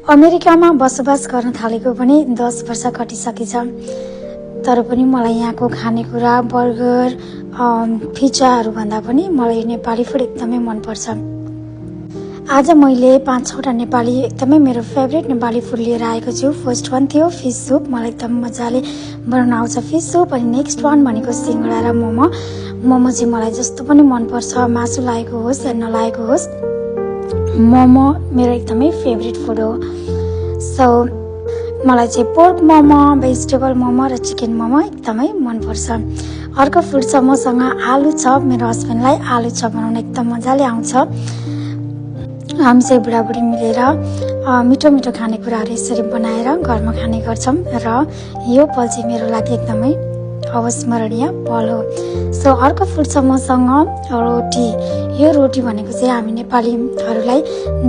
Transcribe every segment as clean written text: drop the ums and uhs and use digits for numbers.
अमेरिकामा बसोबास गर्न थालेको पनि 10 वर्ष कटिसकेछ। तर पनि मलाई यहाँको खानेकुरा बर्गर पिज्जाहरू भन्दा पनि मलाई नेपाली फुड एकदमै मनपर्छ। आज मैले 5-6वटा नेपाली एकदमै मेरो फेभरेट नेपाली फुड लिएर आएको छु। फर्स्ट वान थियो फिस सुप, मलाई एकदम मजाले बनाउन आउँछ फिस सुप। अनि नेक्स्ट वान भनेको सिङ्गडा र मोमो। मोमो चाहिँ मलाई जस्तो पनि मनपर्छ, मासु लागेको होस् या नलागेको होस्, मोमो मेरो एकदमै फेभरेट फुड हो। सो मलाई चाहिँ पोर्क मोमो, भेजिटेबल मोमो र चिकन मोमो एकदमै मनपर्छ। अर्को फुड छ मसँग आलु चप। मेरो हस्बेन्डलाई आलु चप बनाउन एकदम मजाले आउँछ। हामी चाहिँ बुढाबुढी मिलेर मिठो मिठो खानेकुराहरू यसरी बनाएर घरमा खाने गर्छौँ र यो पल चाहिँ मेरो लागि एकदमै अविस्मरणीय पल हो। सो अर्को फुड छ मसँग रोटी। यो रोटी भनेको चाहिँ हामी नेपालीहरूलाई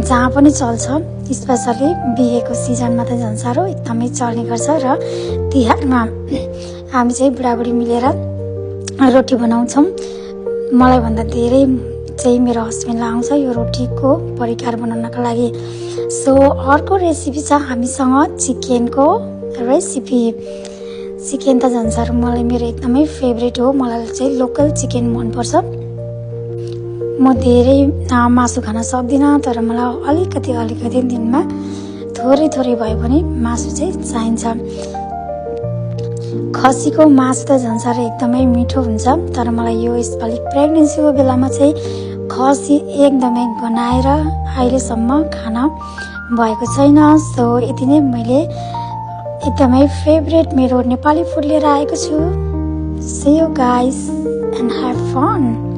जहाँ पनि चल्छ, स्पेसली बिहेको सिजनमा त झन् साह्रो एकदमै चल्ने गर्छ। र तिहारमा हामी चाहिँ बुढाबुढी मिलेर रोटी बनाउँछौँ। मलाई भन्दा धेरै चाहिँ मेरो हस्बेन्डलाई आउँछ यो रोटीको परिकार बनाउनका लागि। सो अर्को रेसिपी छ हामीसँग चिकनको रेसिपी। चिकन त झन् साह्रो मलाई मेरो एकदमै फेभरेट हो। मलाई चाहिँ लोकल चिकन मनपर्छ। म धेरै मासु खान सक्दिनँ, तर मलाई अलिकति दिनमा थोरै भए पनि मासु चाहिँ चाहिन्छ। खसीको मासु त झन् साह्रो एकदमै मिठो हुन्छ, तर मलाई यो यसपालि प्रेग्नेन्सीको बेलामा चाहिँ खसी एकदमै गनाएर अहिलेसम्म खाना भएको छैन। सो यति नै मैले एकदमै फेभरेट मेरो नेपाली फुड लिएर आएको छु। See you guys and have fun.